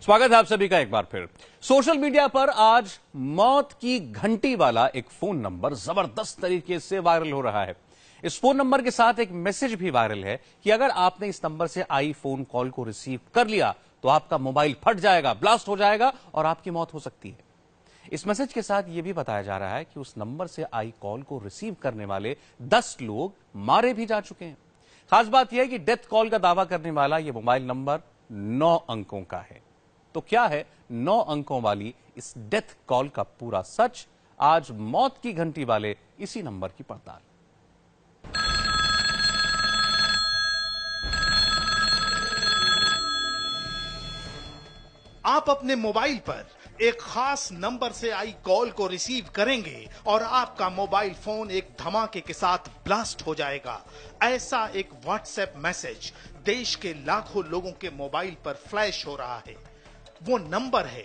स्वागत है आप सभी का एक बार फिर। सोशल मीडिया पर आज मौत की घंटी वाला एक फोन नंबर जबरदस्त तरीके से वायरल हो रहा है। इस फोन नंबर के साथ एक मैसेज भी वायरल है कि अगर आपने इस नंबर से आई फोन कॉल को रिसीव कर लिया तो आपका मोबाइल फट जाएगा, ब्लास्ट हो जाएगा और आपकी मौत हो सकती है। इस मैसेज के साथ यह भी बताया जा रहा है कि उस नंबर से आई कॉल को रिसीव करने वाले 10 लोग मारे भी जा चुके हैं। खास बात यह है कि डेथ कॉल का दावा करने वाला यह मोबाइल नंबर 9 अंकों का है। तो क्या है 9 अंकों वाली इस डेथ कॉल का पूरा सच? आज मौत की घंटी वाले इसी नंबर की पड़ताल। आप अपने मोबाइल पर एक खास नंबर से आई कॉल को रिसीव करेंगे और आपका मोबाइल फोन एक धमाके के साथ ब्लास्ट हो जाएगा। ऐसा एक व्हाट्सएप मैसेज देश के लाखों लोगों के मोबाइल पर फ्लैश हो रहा है। वो नंबर है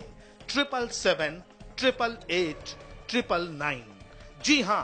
777-888-999। जी हां,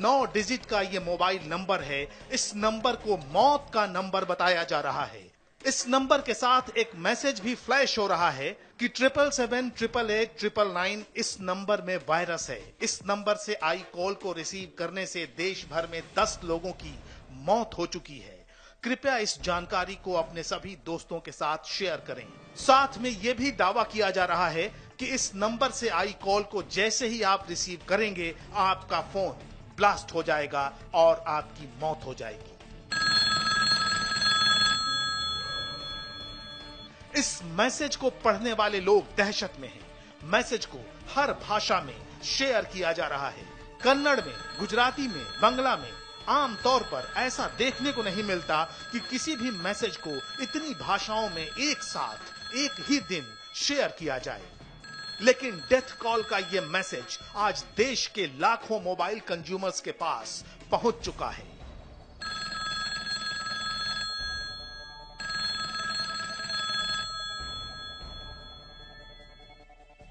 9 डिजिट का ये मोबाइल नंबर है। इस नंबर को मौत का नंबर बताया जा रहा है। इस नंबर के साथ एक मैसेज भी फ्लैश हो रहा है कि 777-888-999 इस नंबर में वायरस है। इस नंबर से आई कॉल को रिसीव करने से देश भर में 10 लोगों की मौत हो चुकी है। कृपया इस जानकारी को अपने सभी दोस्तों के साथ शेयर करें। साथ में यह भी दावा किया जा रहा है कि इस नंबर से आई कॉल को जैसे ही आप रिसीव करेंगे, आपका फोन ब्लास्ट हो जाएगा और आपकी मौत हो जाएगी। इस मैसेज को पढ़ने वाले लोग दहशत में हैं। मैसेज को हर भाषा में शेयर किया जा रहा है। कन्नड़ में, गुजराती में, बांग्ला में। आमतौर पर ऐसा देखने को नहीं मिलता कि किसी भी मैसेज को इतनी भाषाओं में एक साथ एक ही दिन शेयर किया जाए। लेकिन डेथ कॉल का यह मैसेज आज देश के लाखों मोबाइल कंज्यूमर्स के पास पहुंच चुका है।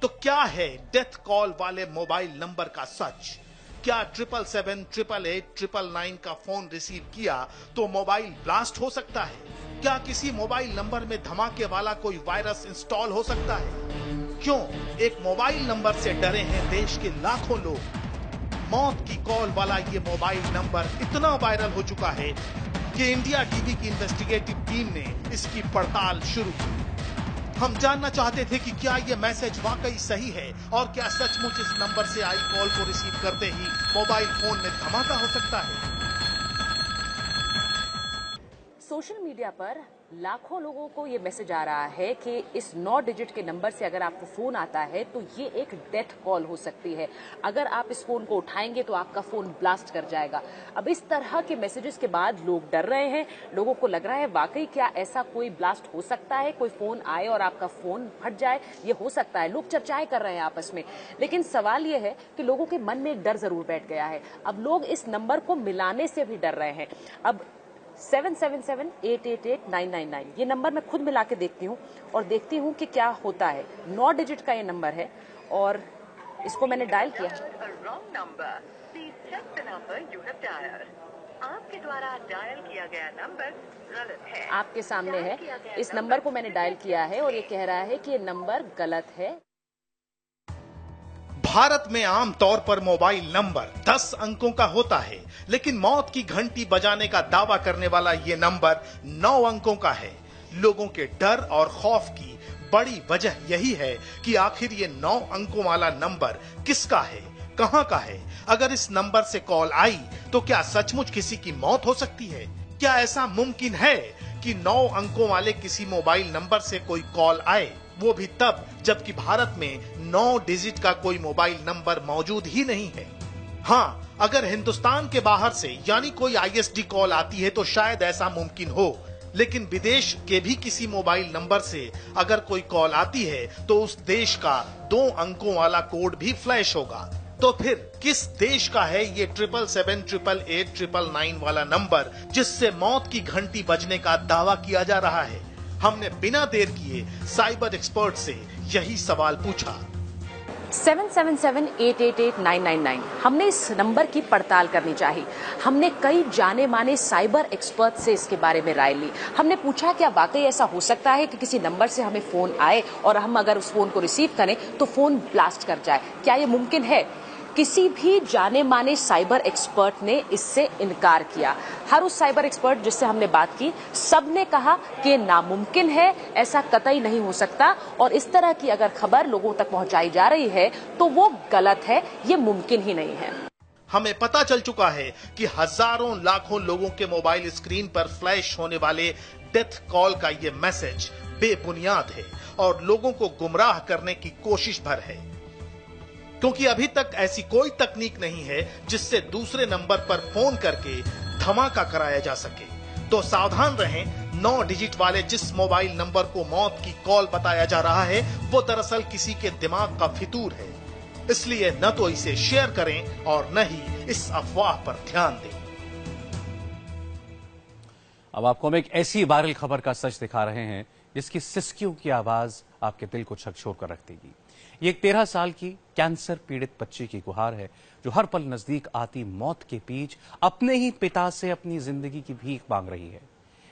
तो क्या है डेथ कॉल वाले मोबाइल नंबर का सच? क्या 777-888-999 का फोन रिसीव किया तो मोबाइल ब्लास्ट हो सकता है? क्या किसी मोबाइल नंबर में धमाके वाला कोई वायरस इंस्टॉल हो सकता है? क्यों एक मोबाइल नंबर से डरे हैं देश के लाखों लोग? मौत की कॉल वाला ये मोबाइल नंबर इतना वायरल हो चुका है कि इंडिया टीवी की इन्वेस्टिगेटिव टीम ने इसकी पड़ताल शुरू की। हम जानना चाहते थे कि क्या यह मैसेज वाकई सही है और क्या सचमुच इस नंबर से आई कॉल को रिसीव करते ही मोबाइल फोन में धमाका हो सकता है। सोशल मीडिया पर लाखों लोगों को ये मैसेज आ रहा है कि इस 9 डिजिट के नंबर से अगर आपको फोन आता है तो ये एक डेथ कॉल हो सकती है। अगर आप इस फोन को उठाएंगे तो आपका फोन ब्लास्ट कर जाएगा। अब इस तरह के मैसेजेस के बाद लोग डर रहे हैं। लोगों को लग रहा है वाकई क्या ऐसा कोई ब्लास्ट हो सकता है? कोई फोन आए और आपका फोन फट जाए, ये हो सकता है। लोग चर्चाएं कर रहे हैं आपस में। लेकिन सवाल ये है कि लोगों के मन में एक डर जरूर बैठ गया है। अब लोग इस नंबर को मिलाने से भी डर रहे हैं। अब 777-888-999 ये नंबर मैं खुद मिला के देखती हूँ और देखती हूँ कि क्या होता है। 9 डिजिट का ये नंबर है और इसको मैंने डायल किया। आपके द्वारा डायल किया गया नंबर गलत है। आपके सामने है। इस नंबर को मैंने डायल किया है और ये कह रहा है कि ये नंबर गलत है। भारत में आमतौर पर मोबाइल नंबर 10 अंकों का होता है, लेकिन मौत की घंटी बजाने का दावा करने वाला ये नंबर 9 अंकों का है। लोगों के डर और खौफ की बड़ी वजह यही है कि आखिर ये 9 अंकों वाला नंबर किसका है, कहां का है? अगर इस नंबर से कॉल आई तो क्या सचमुच किसी की मौत हो सकती है? क्या ऐसा मुमकिन है कि 9 अंकों वाले किसी मोबाइल नंबर से कोई कॉल आए, वो भी तब जबकि भारत में 9 डिजिट का कोई मोबाइल नंबर मौजूद ही नहीं है? हाँ, अगर हिंदुस्तान के बाहर से यानी कोई आईएसडी कॉल आती है तो शायद ऐसा मुमकिन हो, लेकिन विदेश के भी किसी मोबाइल नंबर से अगर कोई कॉल आती है तो उस देश का 2 अंकों वाला कोड भी फ्लैश होगा। तो फिर किस देश का है ये 777-888-999 वाला नंबर जिससे मौत की घंटी बजने का दावा किया जा रहा है? हमने बिना देर किए साइबर एक्सपर्ट से यही सवाल पूछा। 7778888999 हमने इस नंबर की पड़ताल करनी चाहिए। हमने कई जाने माने साइबर एक्सपर्ट से इसके बारे में राय ली। हमने पूछा क्या वाकई ऐसा हो सकता है कि किसी नंबर से हमें फोन आए और हम अगर उस फोन को रिसीव करें तो फोन ब्लास्ट कर जाए, क्या ये मुमकिन है? किसी भी जाने माने साइबर एक्सपर्ट ने इससे इनकार किया। हर उस साइबर एक्सपर्ट जिससे हमने बात की, सबने कहा कि नामुमकिन है, ऐसा कतई नहीं हो सकता, और इस तरह की अगर खबर लोगों तक पहुंचाई जा रही है तो वो गलत है, ये मुमकिन ही नहीं है। हमें पता चल चुका है कि हजारों लाखों लोगों के मोबाइल स्क्रीन पर फ्लैश होने वाले डेथ कॉल का ये मैसेज बेबुनियाद है और लोगों को गुमराह करने की कोशिश भर है, क्योंकि अभी तक ऐसी कोई तकनीक नहीं है जिससे दूसरे नंबर पर फोन करके धमाका कराया जा सके। तो सावधान रहें, 9 डिजिट वाले जिस मोबाइल नंबर को मौत की कॉल बताया जा रहा है वो दरअसल किसी के दिमाग का फितूर है। इसलिए न तो इसे शेयर करें और न ही इस अफवाह पर ध्यान दें। अब आपको हम एक ऐसी वायरल खबर का सच दिखा रहे हैं जिसकी सिसकियों की आवाज आपके दिल को झकझोर कर रख देगी। ये एक 13 साल की कैंसर पीड़ित बच्ची की गुहार है जो हर पल नजदीक आती मौत के बीच अपने ही पिता से अपनी जिंदगी की भीख मांग रही है।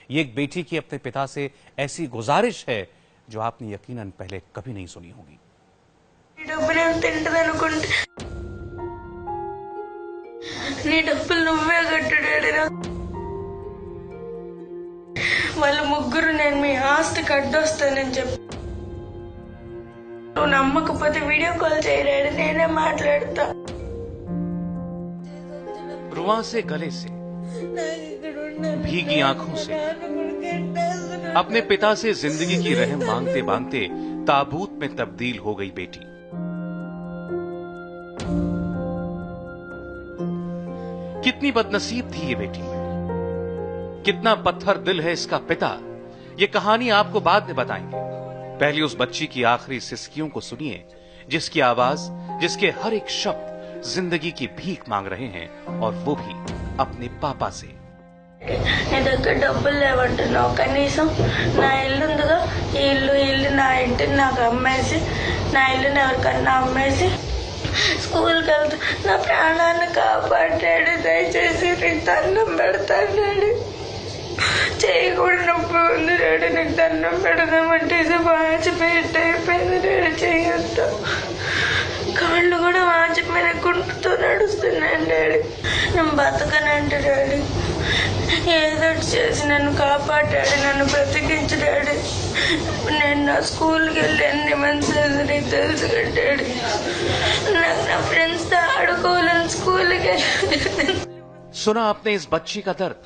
ये एक बेटी की अपने पिता से ऐसी गुजारिश है जो आपने यकीनन पहले कभी नहीं सुनी होगी। వాళ్ళు ముగ్గురు నేను మీ ఆస్తికి అడ్డొస్తానని చెప్పి నువ్వు నమ్మకపోతే వీడియో కాల్ చేయరాడు, నేనే మాట్లాడతా। रुआ से गले से भीगी आंखों से अपने पिता से जिंदगी की रहम मांगते मांगते ताबूत में तब्दील हो गई बेटी। कितनी बदनसीब थी ये बेटी, कितना पत्थर दिल है इसका पिता, ये कहानी आपको बाद में बताएंगे। पहले उस बच्ची की आखिरी सिसकियों को सुनिए जिसकी आवाज, जिसके हर एक शब्द जिंदगी की भीख मांग रहे हैं और वो भी अपने पापा से। నీ దగ్గర డబ్బులు లేవంటున్నావు, కనీసం నా ఇల్లు ఉందిగా, ఈ ఇల్లు నా ఇంటిని నాకు అమ్మేసి, నా ఇల్లుని ఎవరికన్నా అమ్మేసి స్కూల్కి వెళ్తా, నా ప్రాణాన్ని కాపాడాడు, దయచేసి నీకు దండం పెడతాడు డాడీ, చేయకూడదు నొప్పి ఉంది డాడీ, నీకు దండం పెడదామంటే వాచిపోయేట్టు అయిపోయింది డాడీ, చేయొద్దు, కాళ్ళు కూడా వాచిపోయిన గుంటుతో నడుస్తున్నాను డాడీ, నేను బతకనంటే డాడీ, ఏదో చేసి నన్ను కాపాడాడు, నన్ను బ్రతికించు డాడీ, నేను నా స్కూల్కి వెళ్ళి ఎన్ని మంత్స్ నీకు తెలుసు డాడీ, నాకు నా ఫ్రెండ్స్తో ఆడుకోవాలని స్కూల్కి వెళ్ళి। सुना आपने इस बच्ची का दर्द,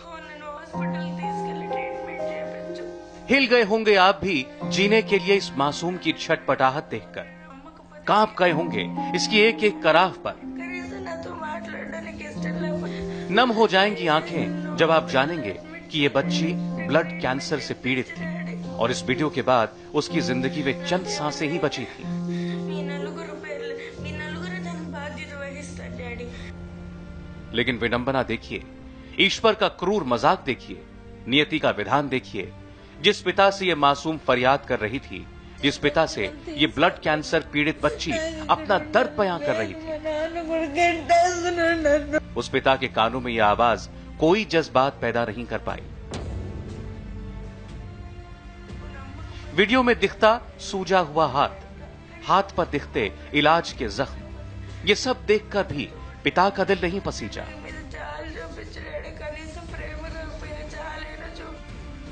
हिल गए होंगे आप भी जीने के लिए इस मासूम की छटपटाहट देखकर, कांप गए होंगे इसकी एक एक कराह पर, नम हो जाएंगी आंखें जब आप जानेंगे कि ये बच्ची ब्लड कैंसर से पीड़ित थी और इस वीडियो के बाद उसकी जिंदगी में चंद सांसें ही बची थी। लेकिन विडंबना देखिए, ईश्वर का क्रूर मजाक देखिए, नियति का विधान देखिए। जिस पिता से ये मासूम फरियाद कर रही थी, जिस पिता से ये ब्लड कैंसर पीड़ित बच्ची अपना दर्द बयां कर रही थी, उस पिता के कानों में यह आवाज कोई जज्बात पैदा नहीं कर पाई। वीडियो में दिखता सूजा हुआ हाथ, हाथ पर दिखते इलाज के जख्म, ये सब देखकर भी पिता का दिल नहीं पसीजा।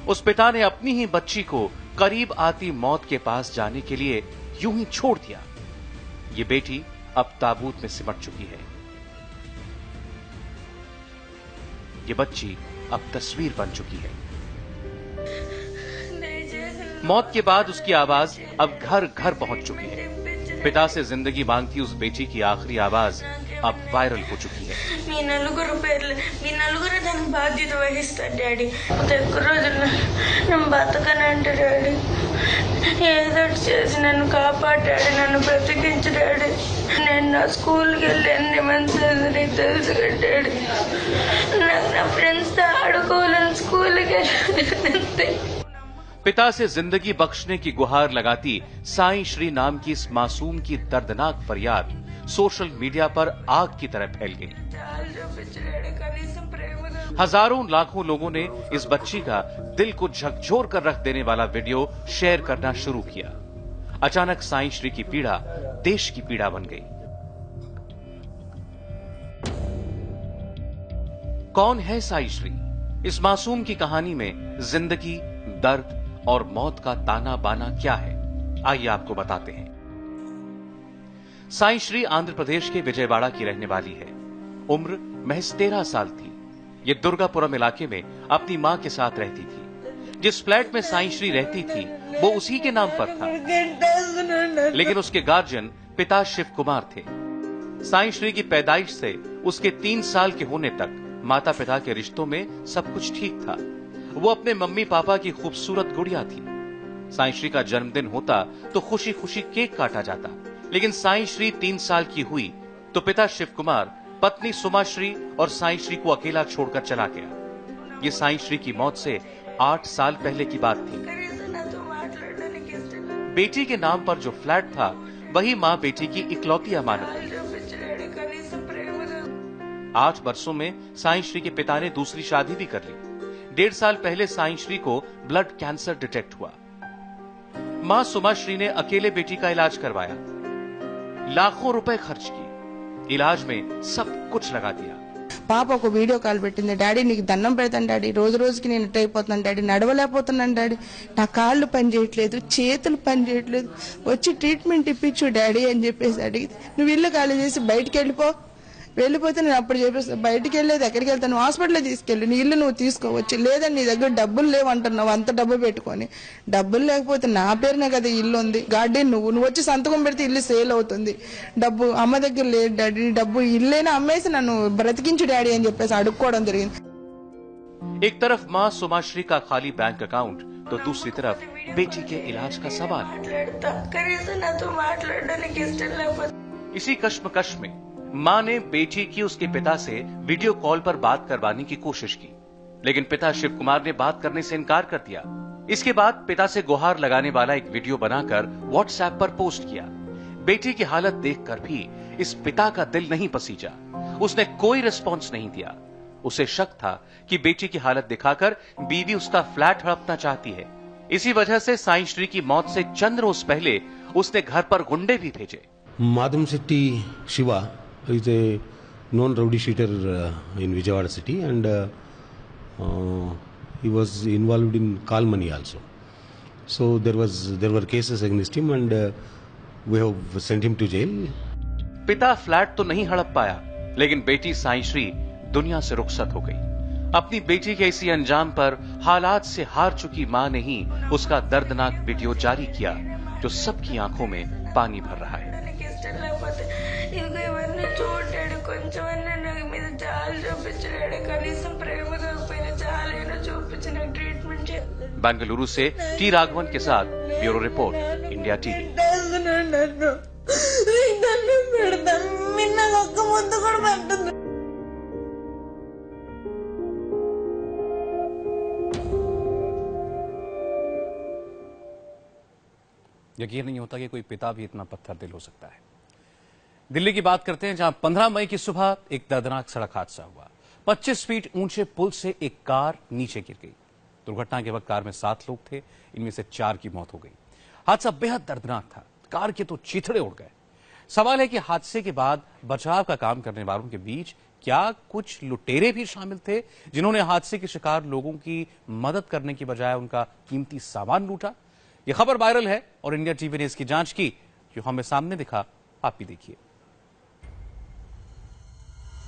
उस पिता ने अपनी ही बच्ची को करीब आती मौत के पास जाने के लिए यूं ही छोड़ दिया। ये बेटी अब ताबूत में सिमट चुकी है, ये बच्ची अब तस्वीर बन चुकी है। मौत के बाद उसकी आवाज अब घर घर पहुंच चुकी है। पिता से जिंदगी मांगती उस बेटी की आखिरी आवाज अब वायरल हो चुकी है। మీ నలుగురు దానికి బాధ్యత వహిస్తారు డాడీ, ఒక్క రోజున నేను బతకనంటే డాడీ, ఏదో చేసి నన్ను కాపాడాడు, నన్ను బ్రతికించు డాడీ, నేను నా స్కూల్కి వెళ్ళి ఎన్ని మంత్స్ నీకు తెలుసు డాడీ, నాకు నా ఫ్రెండ్స్తో ఆడుకోవాలని స్కూల్కి వెళ్ళి। पिता से जिंदगी बख्शने की गुहार लगाती साईं श्री नाम की इस मासूम की दर्दनाक फरियाद सोशल मीडिया पर आग की तरह फैल गई। हजारों लाखों लोगों ने इस बच्ची का दिल को झकझोर कर रख देने वाला वीडियो शेयर करना शुरू किया। अचानक साईं श्री की पीड़ा देश की पीड़ा बन गई। कौन है साईं श्री? इस मासूम की कहानी में जिंदगी, दर्द और मौत का ताना बाना क्या है, आइए आपको बताते हैं। साईं श्री आंध्र प्रदेश के विजयवाड़ा की रहने वाली है। उम्र महज 13 साल थी। ये दुर्गापुरम इलाके में अपनी मां के साथ रहती थी। जिस फ्लैट में साईं श्री रहती थी वो उसी के नाम पर था, लेकिन उसके गार्जियन पिता शिव कुमार थे। साईं श्री की पैदाइश से उसके 3 साल के होने तक माता पिता के रिश्तों में सब कुछ ठीक था। वो अपने मम्मी पापा की खूबसूरत गुड़िया थी। साईं श्री का जन्मदिन होता तो खुशी खुशी केक काटा जाता, लेकिन साईं श्री 3 साल की हुई तो पिता शिव कुमार पत्नी सुमा श्री और साईं श्री को अकेला छोड़कर चला गया। ये साईं श्री की मौत से 8 साल पहले की बात थी। बेटी के नाम पर जो फ्लैट था वही मां बेटी की इकलौती अमानत थी। 8 वर्षों में साईं श्री के पिता ने दूसरी शादी भी कर ली। 1.5 साल पहले साईं श्री को ब्लड कैंसर डिटेक्ट हुआ। मां सुमा श्री ने अकेले बेटी का इलाज करवाया, लाखों रुपए खर्च किए, इलाज में सब कुछ लगा दिया। పాపకు వీడియో కాల్ పెట్టింది, డాడీ నీకు దండం పెడతాను డాడీ, రోజు రోజుకి నేను ఇట్ అయిపోతున్నాను డాడీ, నడవలేకపోతున్నాను డాడీ, నా కాళ్ళు పని చేయట్లేదు, చేతులు పని చేయట్లేదు, వచ్చి ట్రీట్మెంట్ ఇప్పించు డాడీ అని చెప్పేసి అడిగితే, నువ్వు ఇల్లు ఖాళీ చేసి బయటికి వెళ్ళిపోతే నేను అప్పుడు చెప్పేస్తాను, బయటికి వెళ్ళేది ఎక్కడికి వెళ్తాను, హాస్పిటల్ తీసుకెళ్ళి నీ ఇల్లు నువ్వు తీసుకోవచ్చు, లేదని నీ దగ్గర డబ్బులు లేవంటున్నావు, అంత డబ్బు పెట్టుకొని, డబ్బులు లేకపోతే నా పేరునే కదా ఇల్లు ఉంది, గార్డెన్ నువ్వు వచ్చి సంతకం పెడితే ఇల్లు సేల్ అవుతుంది, డబ్బు అమ్మ దగ్గర లేదు డాడీ, డబ్బు ఇల్లేనా అమ్మేసి నన్ను బ్రతికించు డాడీ అని చెప్పేసి అడుక్కోవడం జరిగింది। एक तरफ मां सुमाश्री का खाली बैंक अकाउंट तो दूसरी तरफ बेटी के इलाज का सवाल। इसी कश्मकश में मां ने बेटी की उसके पिता से वीडियो कॉल पर बात करवाने की कोशिश की, लेकिन पिता शिव कुमार ने बात करने से इनकार कर दिया। इसके बाद पिता से गुहार लगाने वाला एक वीडियो बनाकर व्हाट्सएप पर पोस्ट किया। बेटी की हालत देखकर भी इस पिता का दिल नहीं पसीजा। उसने कोई रिस्पॉन्स नहीं दिया। उसे शक था कि बेटी की हालत दिखाकर बीवी उसका फ्लैट हड़पना चाहती है। इसी वजह से साईं श्री की मौत से चंद रोज पहले उसने घर पर गुंडे भी भेजे। Madhum Setti Shiva is a known rowdy shooter in Vijayawada city, and he was involved in call money also. So there were cases against him, and we have sent him to jail. पिता flat तो नहीं हड़प पाया, लेकिन बेटी साईं श्री दुनिया से रुखसत हो गई। अपनी बेटी के इसी अंजाम पर हालात से हार चुकी मां ने ही उसका दर्दनाक वीडियो जारी किया, जो सबकी आंखों में पानी भर रहा है। बेंगलुरु से टी राघवन के साथ ब्यूरो रिपोर्ट, इंडिया टीवी। यकीन नहीं होता कि कोई पिता भी इतना पत्थर दिल हो सकता है। दिल्ली की बात करते हैं, जहां 15 मई की सुबह एक दर्दनाक सड़क हादसा हुआ। 25 फीट ऊंचे पुल से एक कार नीचे गिर गई। दुर्घटना के वक्त कार में 7 लोग थे, इनमें से 4 की मौत हो गई। हादसा बेहद दर्दनाक था, कार के तो चीथड़े उड़ गए। सवाल है कि हादसे के बाद बचाव का काम करने वालों के बीच क्या कुछ लुटेरे भी शामिल थे, जिन्होंने हादसे के शिकार लोगों की मदद करने की बजाय उनका कीमती सामान लूटा। यह खबर वायरल है और इंडिया टीवी ने इसकी जांच की, जो हमें सामने दिखा, आप भी देखिए।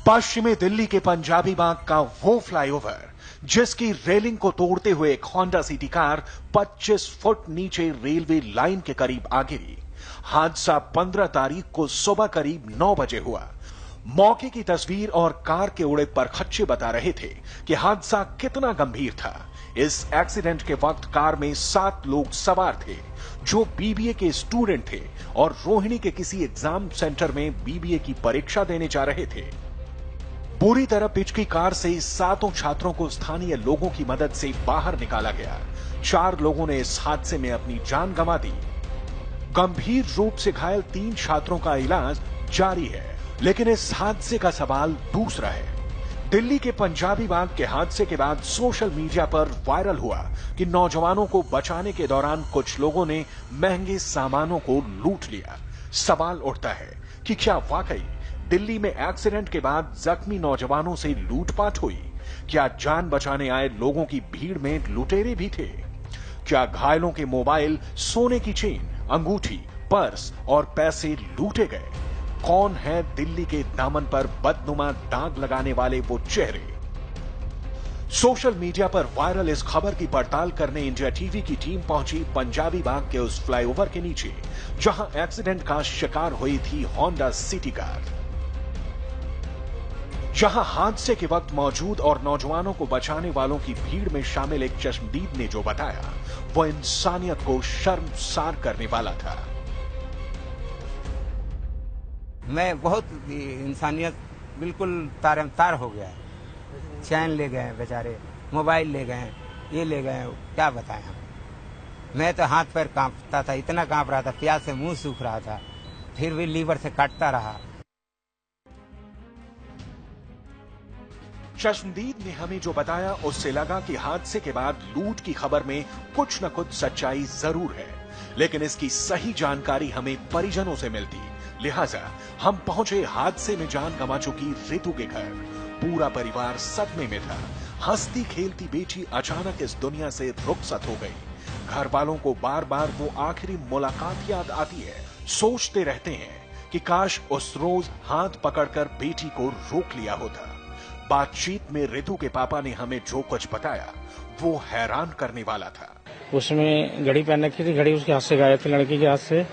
पश्चिमी दिल्ली के पंजाबी बाग का वो फ्लाईओवर जिसकी रेलिंग को तोड़ते हुए एक होंडा सिटी कार 25 फुट नीचे रेलवे लाइन के करीब आ गिरी। हादसा 15 तारीख को सुबह करीब 9 बजे हुआ। मौके की तस्वीर और कार के उड़े परखच्चे बता रहे थे कि हादसा कितना गंभीर था। इस एक्सीडेंट के वक्त कार में 7 लोग सवार थे, जो बीबीए के स्टूडेंट थे और रोहिणी के किसी एग्जाम सेंटर में बीबीए की परीक्षा देने जा रहे थे। बुरी तरह पिचकी कार से 7 छात्रों को स्थानीय लोगों की मदद से बाहर निकाला गया। 4 लोगों ने इस हादसे में अपनी जान गंवा दी। गंभीर रूप से घायल 3 छात्रों का इलाज जारी है, लेकिन इस हादसे का सवाल दूसरा है। दिल्ली के पंजाबी बाग के हादसे के बाद सोशल मीडिया पर वायरल हुआ कि नौजवानों को बचाने के दौरान कुछ लोगों ने महंगे सामानों को लूट लिया। सवाल उठता है कि क्या वाकई दिल्ली में एक्सीडेंट के बाद जख्मी नौजवानों से लूटपाट हुई? क्या जान बचाने आए लोगों की भीड़ में लुटेरे भी थे? क्या घायलों के मोबाइल, सोने की चेन, अंगूठी, पर्स और पैसे लूटे गए? कौन है दिल्ली के दामन पर बदनुमा दाग लगाने वाले वो चेहरे? सोशल मीडिया पर वायरल इस खबर की पड़ताल करने इंडिया टीवी की टीम पहुंची पंजाबी बाग के उस फ्लाईओवर के नीचे जहां एक्सीडेंट का शिकार हुई थी होंडा सिटी कार। जहां हादसे के वक्त मौजूद और नौजवानों को बचाने वालों की भीड़ में शामिल एक चश्मदीद ने जो बताया वो इंसानियत को शर्मसार करने वाला था। मैं बहुत इंसानियत बिल्कुल तार हो गया है। चैन ले गए बेचारे, मोबाइल ले गए, ये ले गए, क्या बताएं हम। मैं तो हाथ पैर कांपता था, इतना कांप रहा था, प्यास से मुंह सूख रहा था, फिर भी लीवर से काटता रहा। चश्मदीद ने हमें जो बताया उससे लगा कि हादसे के बाद लूट की खबर में कुछ न कुछ सच्चाई जरूर है, लेकिन इसकी सही जानकारी हमें परिजनों से मिलती। लिहाजा हम पहुंचे हादसे में जान गंवा चुकी रितु के घर। पूरा परिवार सदमे में था। हंसती खेलती बेटी अचानक इस दुनिया से रुखसत हो गई। घर वालों को बार बार वो आखिरी मुलाकात याद आती है। सोचते रहते हैं कि काश उस रोज हाथ पकड़कर बेटी को रोक लिया होता। बातचीत में रितु के पापा ने हमें जो कुछ बताया वो हैरान करने वाला था। उसमें घड़ी पहन रखी थी, घड़ी उसके हाथ से गायब थी, लड़की के हाथ से।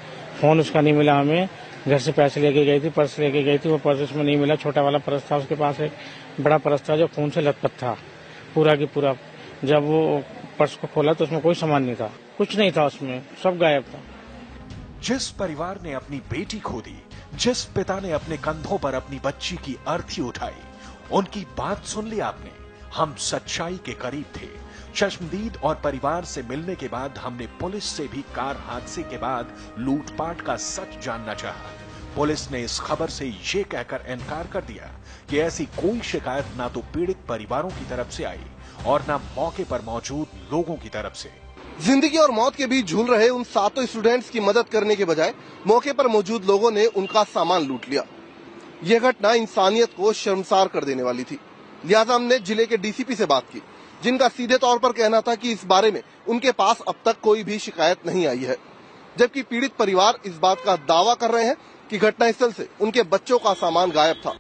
फोन उसका नहीं मिला हमें। घर से पैसे लेके गई थी, पर्स लेके गई थी, वो पर्स उसमें नहीं मिला। छोटा वाला पर्स था उसके पास, एक बड़ा पर्स था जो खून से लथपथ था पूरा की पूरा। जब वो पर्स को खोला तो उसमें कोई सामान नहीं था, कुछ नहीं था उसमें, सब गायब था। जिस परिवार ने अपनी बेटी खो दी, जिस पिता ने अपने कंधों पर अपनी बच्ची की अर्थी उठाई, उनकी बात सुन ली आपने। हम सच्चाई के करीब थे। चश्मदीद और परिवार से मिलने के बाद हमने पुलिस से भी कार हादसे के बाद लूटपाट का सच जानना चाहा। पुलिस ने इस खबर से ये कहकर इनकार कर दिया कि ऐसी कोई शिकायत ना तो पीड़ित परिवारों की तरफ से आई और ना मौके पर मौजूद लोगों की तरफ से। जिंदगी और मौत के बीच झूल रहे उन 7 स्टूडेंट्स की मदद करने के बजाय मौके पर मौजूद लोगों ने उनका सामान लूट लिया। यह घटना इंसानियत को शर्मसार कर देने वाली थी। लिहाजा हमने जिले के डीसीपी से बात की, जिनका सीधे तौर पर कहना था कि इस बारे में उनके पास अब तक कोई भी शिकायत नहीं आई है, जबकि पीड़ित परिवार इस बात का दावा कर रहे हैं कि घटनास्थल से उनके बच्चों का सामान गायब था।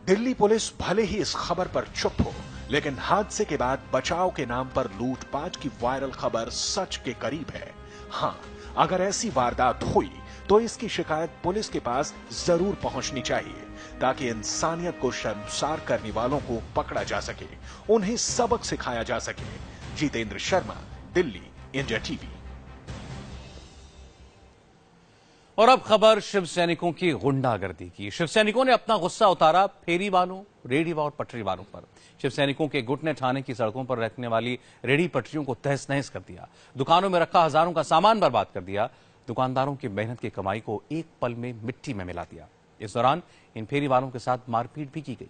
दिल्ली पुलिस भले ही इस खबर पर चुप हो, लेकिन हादसे के बाद बचाव के नाम पर लूटपाट की वायरल खबर सच के करीब है। हाँ, अगर ऐसी वारदात हुई तो इसकी शिकायत पुलिस के पास जरूर पहुंचनी चाहिए, ताकि इंसानियत को शर्मसार करने वालों को पकड़ा जा सके, उन्हें सबक सिखाया जा सके। Jitendra Sharma, Delhi, India TV. और अब खबर शिव सैनिकों की गुंडागर्दी की। शिव सैनिकों ने अपना गुस्सा उतारा फेरी वालों, रेडी और पटरी वालों पर। शिव सैनिकों के गुट ने थाने की सड़कों पर रखने वाली रेडी पटरियों को तहस नहस कर दिया। दुकानों में रखा हजारों का सामान बर्बाद कर दिया। दुकानदारों की मेहनत की कमाई को एक पल में मिट्टी में मिला दिया। इस दौरान इन फेरी वालों के साथ मारपीट भी की गई।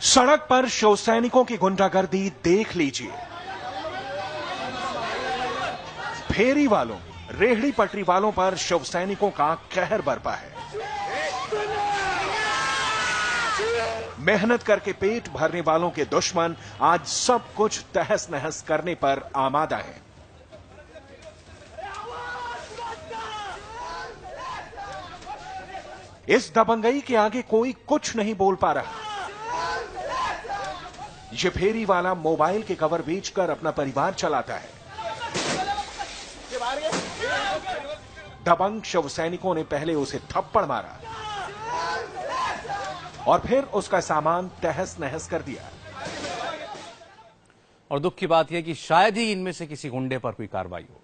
सड़क पर शिव सैनिकों की गुंडागर्दी देख लीजिए। फेरी वालों, रेहड़ी पटरी वालों पर शिव सैनिकों का कहर बरपा है। मेहनत करके पेट भरने वालों के दुश्मन आज सब कुछ तहस नहस करने पर आमादा हैं। इस दबंगई के आगे कोई कुछ नहीं बोल पा रहा। ये फेरी वाला मोबाइल के कवर बेचकर अपना परिवार चलाता है। दबंग शव सैनिकों ने पहले उसे थप्पड़ मारा और फिर उसका सामान तहस नहस कर दिया। और दुख की बात यह कि शायद ही इनमें से किसी गुंडे पर कोई कार्रवाई हो।